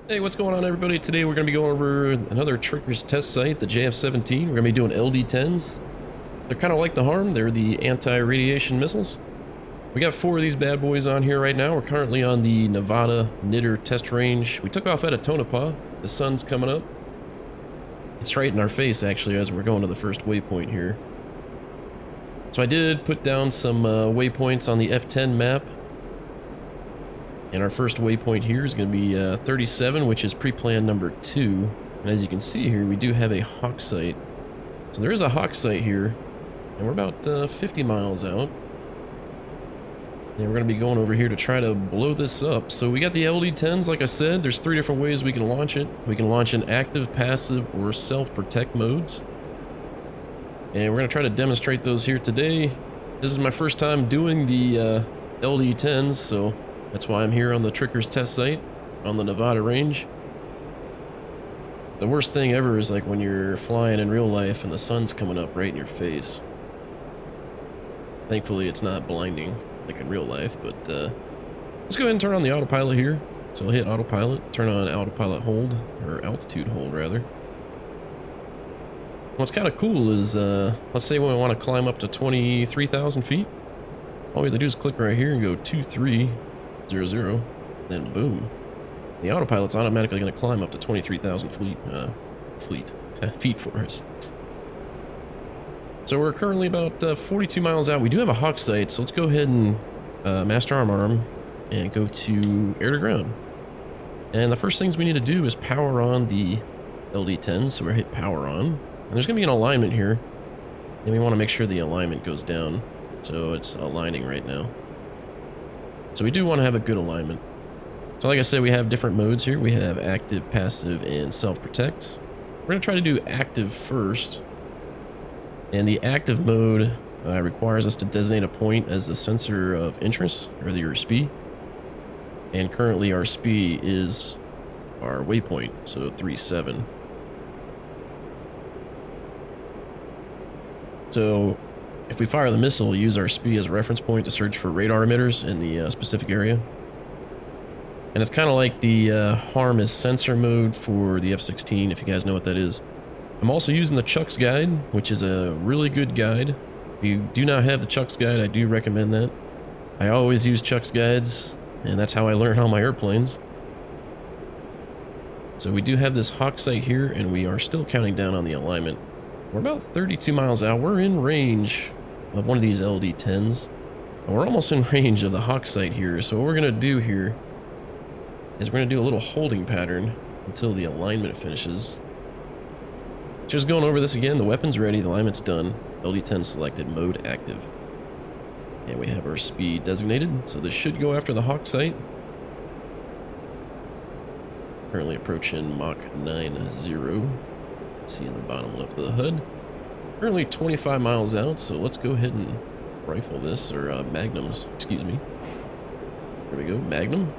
Hey, what's going on, everybody? Today we're going to be going over another Tricker's test site, the JF-17. We're going to be doing LD-10s. They're kind of like the HARM. They're the anti-radiation missiles. We got 4 of these bad boys on here right now. We're currently on the Nevada NTTR test range. We took off out of Tonopah. The sun's coming up. It's right in our face, actually, as we're going to the first waypoint here. So I did put down some waypoints on the F10 map. And our first waypoint here is going to be 37, which is pre-plan number 2. And as you can see here, we do have a hawk site. So there is a hawk site here, and we're about 50 miles out. And we're going to be going over here to try to blow this up. So we got the LD-10s, like I said. There's 3 different ways we can launch it. We can launch in active, passive, or self-protect modes. And we're going to try to demonstrate those here today. This is my first time doing the LD-10s, so that's why I'm here on the Tricker's test site on the Nevada range. The worst thing ever is like when you're flying in real life and the sun's coming up right in your face. Thankfully it's not blinding like in real life, but let's go ahead and turn on the autopilot here. So I'll hit autopilot, turn on autopilot hold, or altitude hold rather. What's kind of cool is, let's say when we want to climb up to 23,000 feet. All we have to do is click right here and go 2300, then boom. The autopilot's automatically going to climb up to 23,000 feet for us. So we're currently about 42 miles out. We do have a hawk site, so let's go ahead and master arm and go to air to ground. And the first things we need to do is power on the LD-10, so we're hit power on. And there's going to be an alignment here, and we want to make sure the alignment goes down. So it's aligning right now. So we do want to have a good alignment. So like I said, we have different modes here. We have active, passive, and self-protect. We're going to try to do active first. And the active mode requires us to designate a point as the sensor of interest, or your SPI. And currently our SPI is our waypoint, so 37. So if we fire the missile, we'll use our SPI as a reference point to search for radar emitters in the specific area. And it's kind of like the HARM is sensor mode for the F-16, if you guys know what that is. I'm also using the Chuck's Guide, which is a really good guide. If you do not have the Chuck's Guide, I do recommend that. I always use Chuck's Guides, and that's how I learn all my airplanes. So we do have this hawk site here, and we are still counting down on the alignment. We're about 32 miles out. We're in range of one of these LD-10s. And we're almost in range of the hawk site here. So what we're going to do here is we're going to do a little holding pattern until the alignment finishes. Just going over this again. The weapon's ready. The alignment's done. LD-10 selected. Mode active. And we have our speed designated. So this should go after the hawk site. Currently approaching Mach 90. See in the bottom left of the HUD. Currently 25 miles out, so let's go ahead and rifle this, or magnums, excuse me. There we go, magnum.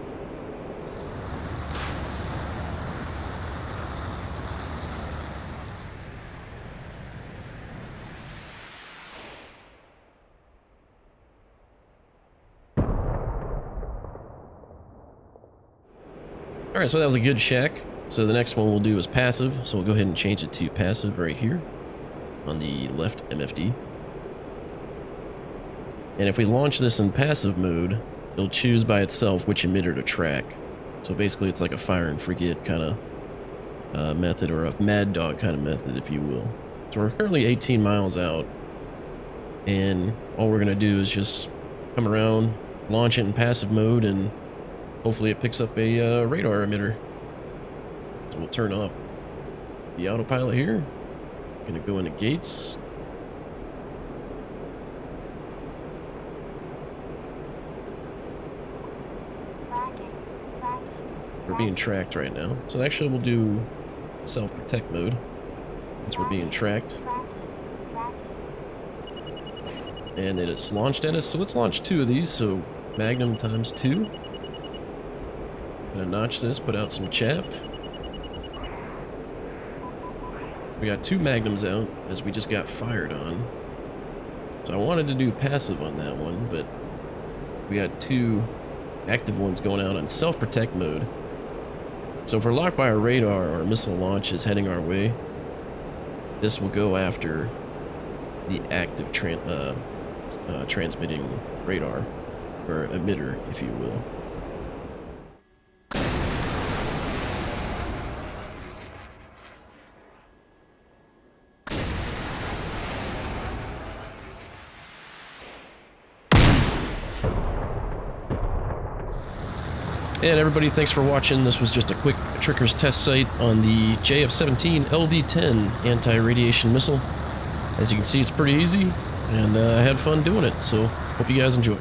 Alright, so that was a good check. So the next one we'll do is passive, so we'll go ahead and change it to passive right here on the left MFD. And if we launch this in passive mode, it'll choose by itself which emitter to track. So basically it's like a fire and forget kind of method, or a mad dog kind of method, if you will. So we're currently 18 miles out, and all we're going to do is just come around, launch it in passive mode, and hopefully it picks up a radar emitter. So we'll turn off the autopilot here. Gonna go into gates. We're being tracked right now. So actually we'll do self-protect mode since we're being tracked. And it is launched at us. So let's launch 2 of these. So Magnum times 2. Gonna notch this, put out some chaff. We got 2 magnums out as we just got fired on. So I wanted to do passive on that one, but we got 2 active ones going out on self-protect mode. So if we're locked by a radar or a missile launch is heading our way, this will go after the active transmitting radar, or emitter, if you will. And everybody, thanks for watching. This was just a quick Trickers test site on the JF-17 LD-10 anti-radiation missile. As you can see, it's pretty easy, and I had fun doing it, so hope you guys enjoy.